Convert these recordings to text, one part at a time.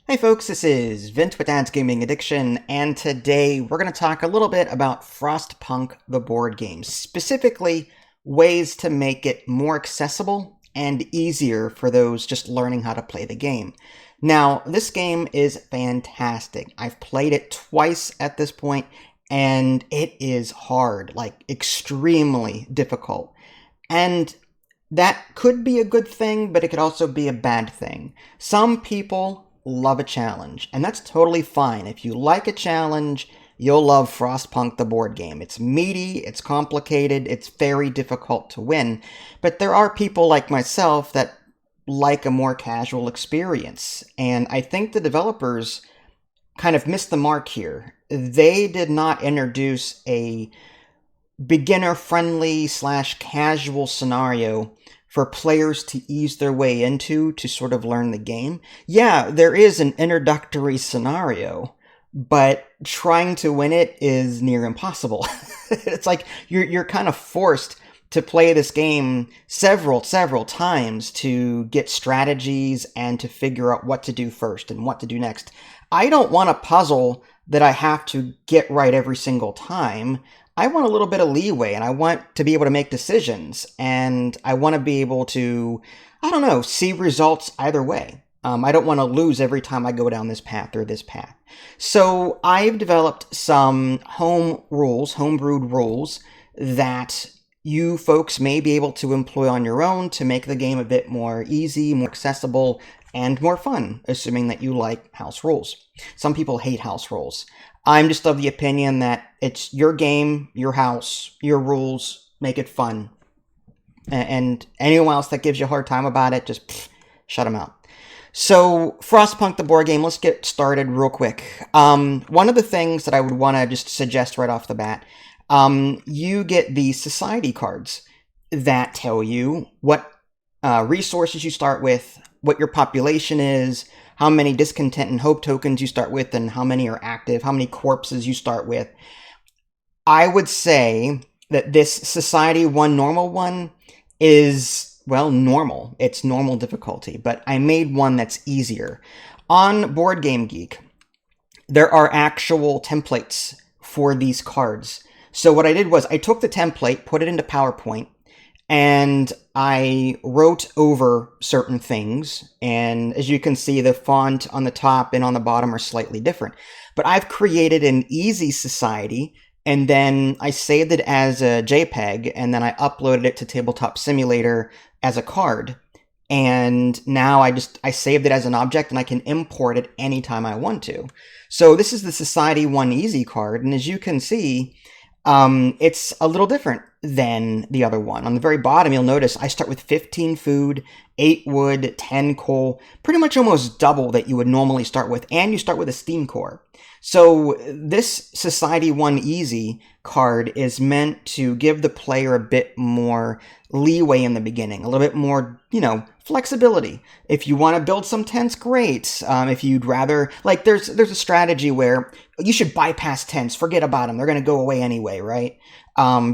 Hey folks, this is Vint with Dad's Gaming Addiction, and today we're going to talk a little bit about Frostpunk, the board game. Specifically, ways to make it more accessible and easier for those just learning how to play the game. Now, this game is fantastic. I've played it twice at this point, and it is hard, like extremely difficult. And that could be a good thing, but it could also be a bad thing. Some people love a challenge, and that's totally fine. If you like a challenge, you'll love Frostpunk the board game. It's meaty, it's complicated, it's very difficult to win, but there are people like myself that like a more casual experience, and I think the developers kind of missed the mark here. They did not introduce a beginner-friendly slash casual scenario for players to ease their way into to sort of learn the game. Yeah, there is an introductory scenario, but trying to win it is near impossible. It's like you're kind of forced to play this game several times to get strategies and to figure out what to do first and what to do next. I don't want a puzzle that I have to get right every single time. I want a little bit of leeway, and I want to be able to make decisions, and I want to be able to, I don't know, see results either way. I don't want to lose every time I go down this path or this path. So I've developed some homebrewed rules that you folks may be able to employ on your own to make the game a bit more easy, more accessible, and more fun, assuming that you like house rules. Some people hate house rules. I'm just of the opinion that it's your game, your house, your rules, make it fun. And anyone else that gives you a hard time about it, just shut them out. So, Frostpunk the board game, let's get started real quick. One of the things that I would want to just suggest right off the bat, you get the society cards that tell you what resources you start with, what your population is, how many discontent and hope tokens you start with, and how many are active, how many corpses you start with. I would say that this Society 1 normal one is, well, normal. It's normal difficulty, but I made one that's easier. On Board Game Geek, there are actual templates for these cards. So what I did was I took the template, put it into PowerPoint, and I wrote over certain things, and as you can see, the font on the top and on the bottom are slightly different. But I've created an easy society, and then I saved it as a JPEG, and then I uploaded it to Tabletop Simulator as a card. And now I saved it as an object, and I can import it anytime I want to. So this is the Society 1 Easy card, and as you can see, it's a little different than the other one. On the very bottom, you'll notice I start with 15 food, 8 wood, 10 coal, pretty much almost double that you would normally start with, and you start with a steam core. So this Society 1 Easy card is meant to give the player a bit more leeway in the beginning, a little bit more, flexibility. If you want to build some tents, great. If you'd rather, like, there's a strategy where you should bypass tents, forget about them. They're going to go away anyway, right?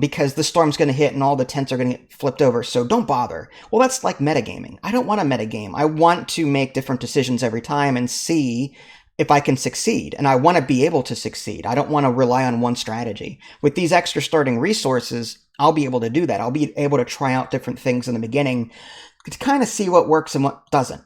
Because the storm's going to hit and all the tents are going to get flipped over, so don't bother. Well, that's like metagaming. I don't want to metagame. I want to make different decisions every time and see if I can succeed, and I want to be able to succeed. I don't want to rely on one strategy. With these extra starting resources, I'll be able to do that. I'll be able to try out different things in the beginning to kind of see what works and what doesn't.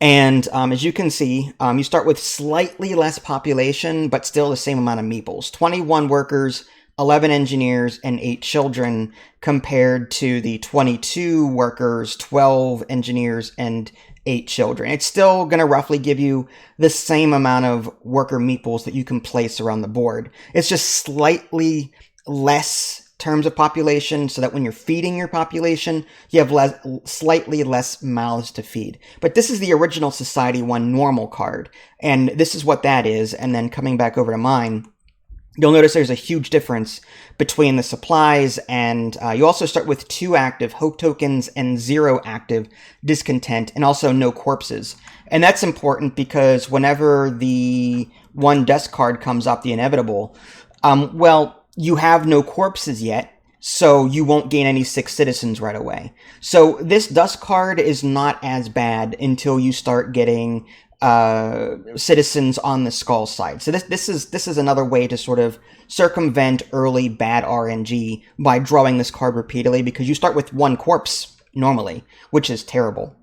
And as you can see, you start with slightly less population, but still the same amount of meeples. 21 workers, 11 engineers, and 8 children, compared to the 22 workers, 12 engineers, and 8 children. It's still going to roughly give you the same amount of worker meeples that you can place around the board. It's just slightly less terms of population, so that when you're feeding your population, you have slightly less mouths to feed. But this is the original Society 1 normal card, and this is what that is. And then coming back over to mine, you'll notice there's a huge difference between the supplies, and you also start with 2 active hope tokens and 0 active discontent, and also no corpses. And that's important because whenever the 1 dust card comes up, the inevitable, you have no corpses yet, so you won't gain any 6 citizens right away. So this dust card is not as bad until you start getting citizens on the Skull side. So this is another way to sort of circumvent early bad RNG by drawing this card repeatedly, because you start with one corpse normally, which is terrible.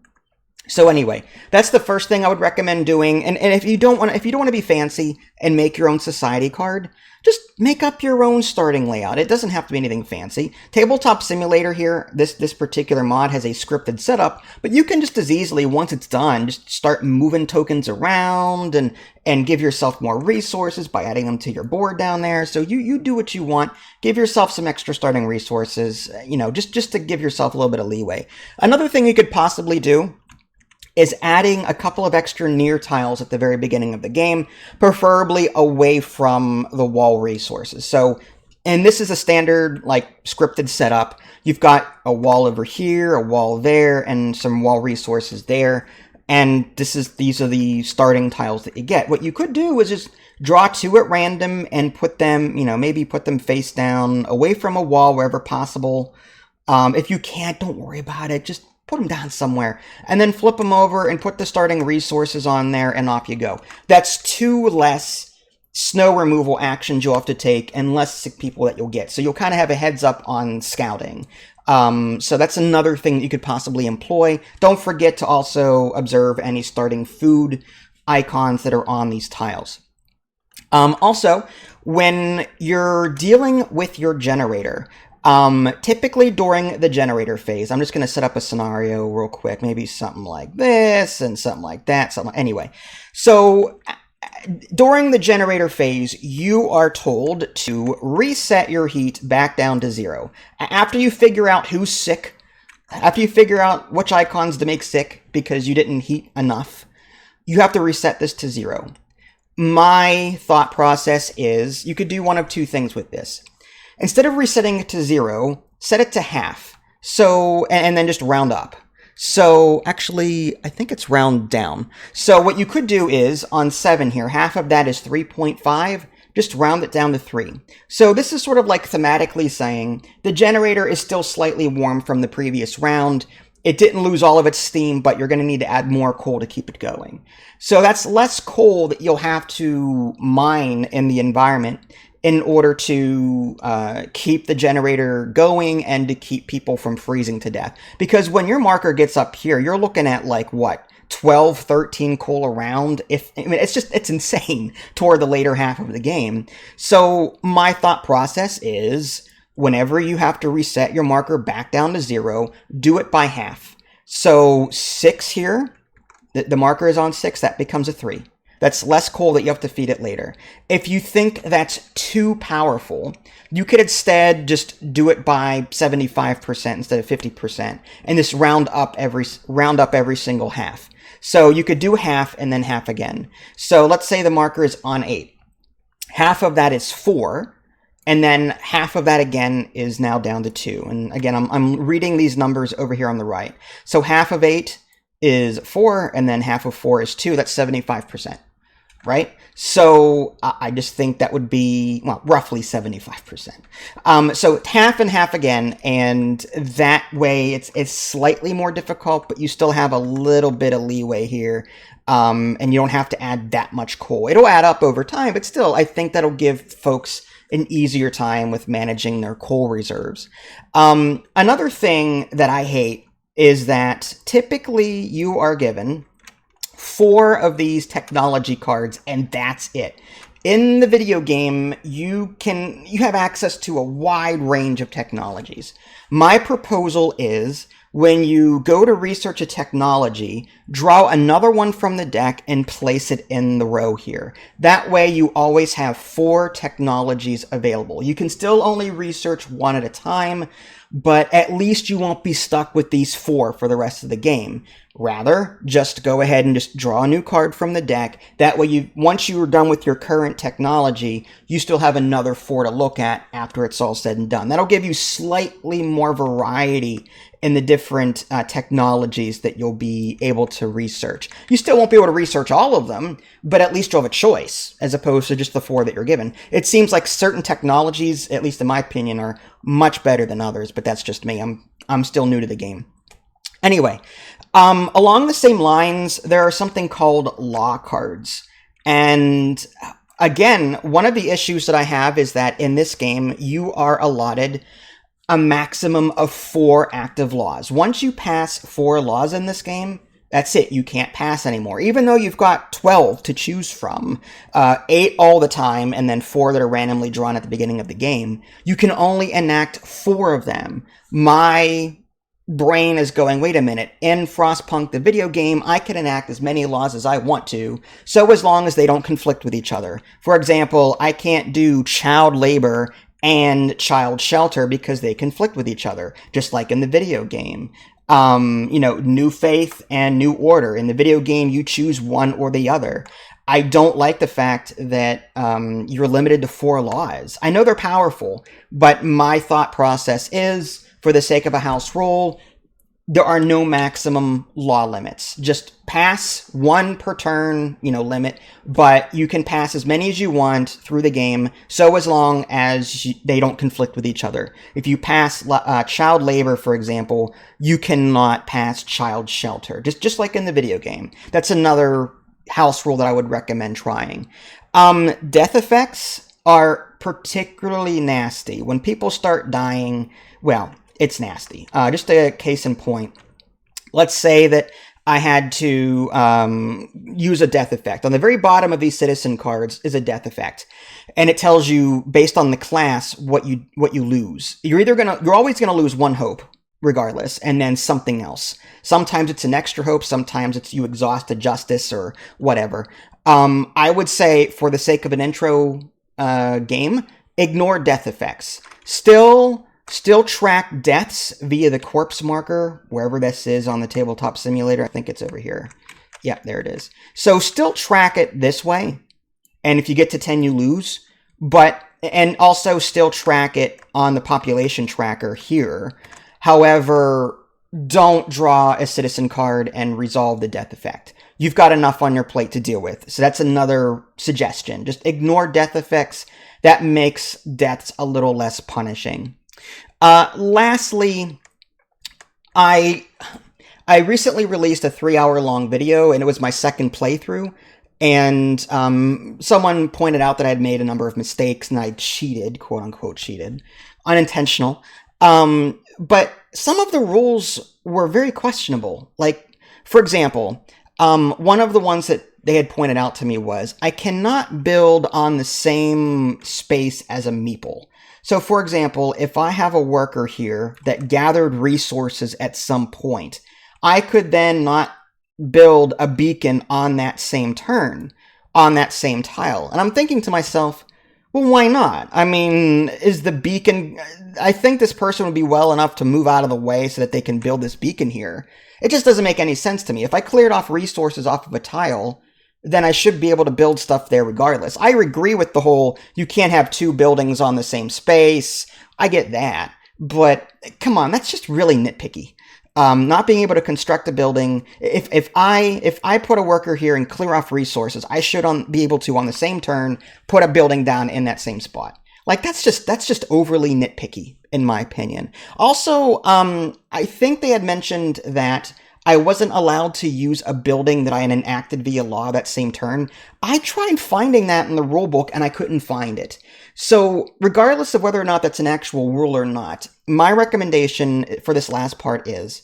So anyway, that's the first thing I would recommend doing. And if you don't want to be fancy and make your own society card, just make up your own starting layout. It doesn't have to be anything fancy. Tabletop Simulator here, this particular mod has a scripted setup, but you can just as easily, once it's done, just start moving tokens around and give yourself more resources by adding them to your board down there. So you do what you want. Give yourself some extra starting resources, just to give yourself a little bit of leeway. Another thing you could possibly do is adding a couple of extra near tiles at the very beginning of the game, preferably away from the wall resources. So, and this is a standard, scripted setup. You've got a wall over here, a wall there, and some wall resources there. And these are the starting tiles that you get. What you could do is just draw two at random and put them, maybe put them face down, away from a wall wherever possible. If you can't, don't worry about it. Just put them down somewhere, and then flip them over and put the starting resources on there, and off you go. That's 2 less snow removal actions you'll have to take, and less sick people that you'll get. So you'll kind of have a heads up on scouting. So that's another thing that you could possibly employ. Don't forget to also observe any starting food icons that are on these tiles. Also, when you're dealing with your generator, typically during the generator phase, I'm just going to set up a scenario real quick, maybe something like this and something like that. Anyway, so during the generator phase, you are told to reset your heat back down to 0. After you figure out who's sick, after you figure out which icons to make sick because you didn't heat enough, you have to reset this to 0. My thought process is you could do one of two things with this. Instead of resetting it to 0, set it to half. So, and then just round up. So, actually, I think it's round down. So what you could do is, on 7 here, half of that is 3.5, just round it down to 3. So this is sort of like thematically saying, the generator is still slightly warm from the previous round. It didn't lose all of its steam, but you're going to need to add more coal to keep it going. So that's less coal that you'll have to mine in the environment in order to keep the generator going and to keep people from freezing to death. Because when your marker gets up here, you're looking at 12, 13 coal around. It's insane toward the later half of the game. So my thought process is, whenever you have to reset your marker back down to 0, do it by half. So 6 here, the marker is on 6, that becomes a 3. That's less coal that you have to feed it later. If you think that's too powerful, you could instead just do it by 75% instead of 50%, and just round up every single half. So you could do half and then half again. So let's say the marker is on 8. Half of that is 4, and then half of that again is now down to 2. And again, I'm reading these numbers over here on the right. So half of 8 is 4, and then half of 4 is 2. That's 75%, right? So I just think that would be, roughly 75%. So half and half again, and that way it's slightly more difficult, but you still have a little bit of leeway here, and you don't have to add that much coal. It'll add up over time, but still, I think that'll give folks an easier time with managing their coal reserves. Another thing that I hate is that typically you are given 4 of these technology cards, and that's it. In the video game, you have access to a wide range of technologies. My proposal is, when you go to research a technology, draw another one from the deck and place it in the row here. That way you always have 4 technologies available. You can still only research one at a time, but at least you won't be stuck with these 4 for the rest of the game. Rather, just go ahead and just draw a new card from the deck. That way, once you are done with your current technology, you still have another 4 to look at after it's all said and done. That'll give you slightly more variety in the different technologies that you'll be able to research. You still won't be able to research all of them, but at least you'll have a choice, as opposed to just the 4 that you're given. It seems like certain technologies, at least in my opinion, are much better than others, but that's just me. I'm still new to the game. Anyway, Along the same lines, there are something called law cards. And again, one of the issues that I have is that in this game, you are allotted a maximum of 4 active laws. Once you pass 4 laws in this game, that's it. You can't pass anymore. Even though you've got 12 to choose from, 8 all the time, and then 4 that are randomly drawn at the beginning of the game, you can only enact 4 of them. My brain is going, wait a minute, in Frostpunk, the video game, I can enact as many laws as I want to, so as long as they don't conflict with each other. For example, I can't do child labor and child shelter because they conflict with each other, just like in the video game. New faith and new order. In the video game, you choose one or the other. I don't like the fact that you're limited to 4 laws. I know they're powerful, but my thought process is, for the sake of a house rule, there are no maximum law limits. Just pass 1 per turn, limit, but you can pass as many as you want through the game, so as long as they don't conflict with each other. If you pass child labor, for example, you cannot pass child shelter, just like in the video game. That's another house rule that I would recommend trying. Death effects are particularly nasty. When people start dying, well, it's nasty. Just a case in point. Let's say that I had to use a death effect. On the very bottom of these citizen cards is a death effect, and it tells you based on the class what you lose. You're always gonna lose 1 hope regardless, and then something else. Sometimes it's an extra hope. Sometimes it's you exhausted justice or whatever. I would say, for the sake of an intro game, ignore death effects. Still track deaths via the corpse marker, wherever this is on the tabletop simulator. I think it's over here. Yeah, there it is. So still track it this way, and if you get to 10, you lose. And also still track it on the population tracker here. However, don't draw a citizen card and resolve the death effect. You've got enough on your plate to deal with. So that's another suggestion. Just ignore death effects. That makes deaths a little less punishing. Lastly, I recently released a 3-hour-long video, and it was my second playthrough, and someone pointed out that I'd made a number of mistakes, and I cheated, quote-unquote cheated, unintentional. But some of the rules were very questionable. Like, for example, one of the ones that they had pointed out to me was, I cannot build on the same space as a meeple. So, for example, if I have a worker here that gathered resources at some point, I could then not build a beacon on that same turn, on that same tile. And I'm thinking to myself, well, why not? I mean, is the beacon... I think this person would be well enough to move out of the way so that they can build this beacon here. It just doesn't make any sense to me. If I cleared off resources off of a tile, then I should be able to build stuff there regardless. I agree with the whole, you can't have 2 buildings on the same space. I get that. But, come on, that's just really nitpicky. Not being able to construct a building, if I put a worker here and clear off resources, I should be able to, on the same turn, put a building down in that same spot. Like, that's just overly nitpicky, in my opinion. Also, I think they had mentioned that I wasn't allowed to use a building that I had enacted via law that same turn. I tried finding that in the rulebook, and I couldn't find it. So, regardless of whether or not that's an actual rule or not, my recommendation for this last part is,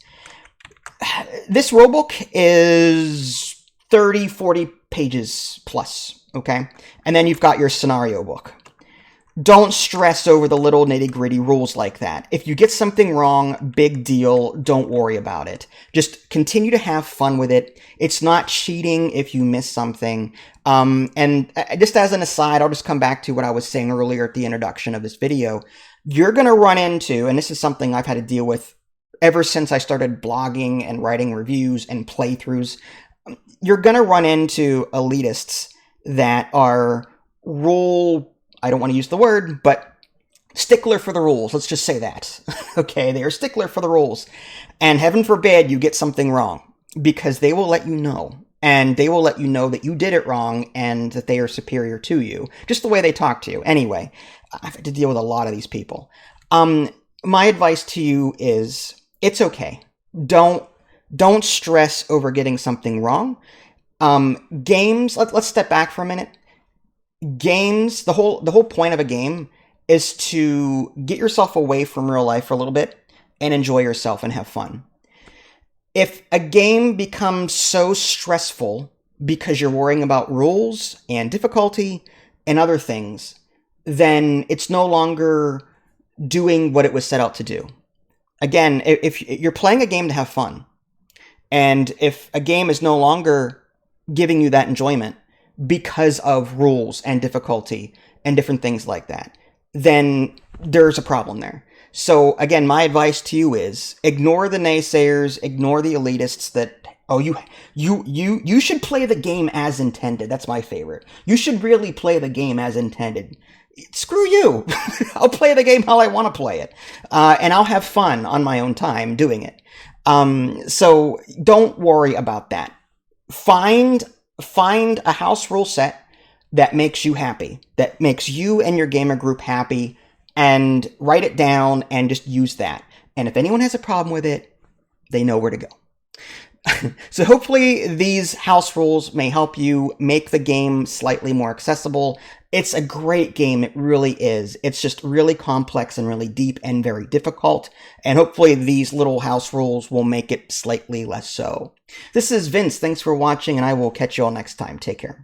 this rulebook is 30, 40 pages plus, okay? And then you've got your scenario book. Don't stress over the little nitty-gritty rules like that. If you get something wrong, big deal, don't worry about it. Just continue to have fun with it. It's not cheating if you miss something. And just as an aside, I'll just come back to what I was saying earlier at the introduction of this video. You're going to run into, and this is something I've had to deal with ever since I started blogging and writing reviews and playthroughs, you're going to run into elitists that are I don't want to use the word, but stickler for the rules. Let's just say that. Okay, they are stickler for the rules. And heaven forbid you get something wrong, because they will let you know. And they will let you know that you did it wrong and that they are superior to you. Just the way they talk to you. Anyway, I've had to deal with a lot of these people. My advice to you is, it's okay. Don't Don't stress over getting something wrong. Games, let's step back for a minute. Games, the whole point of a game is to get yourself away from real life for a little bit and enjoy yourself and have fun. If a game becomes so stressful because you're worrying about rules and difficulty and other things, then it's no longer doing what it was set out to do. Again, if you're playing a game to have fun, and if a game is no longer giving you that enjoyment because of rules and difficulty and different things like that, then there's a problem there. So again, my advice to you is ignore the naysayers, ignore the elitists that, oh, you should play the game as intended. That's my favorite. You should really play the game as intended. Screw you. I'll play the game how I want to play it. And I'll have fun on my own time doing it. So don't worry about that. Find a house rule set that makes you happy, that makes you and your gamer group happy, and write it down and just use that. And if anyone has a problem with it, they know where to go. So hopefully these house rules may help you make the game slightly more accessible. It's a great game, it really is. It's just really complex and really deep and very difficult, and hopefully these little house rules will make it slightly less so. This is Vince, thanks for watching, and I will catch you all next time. Take care.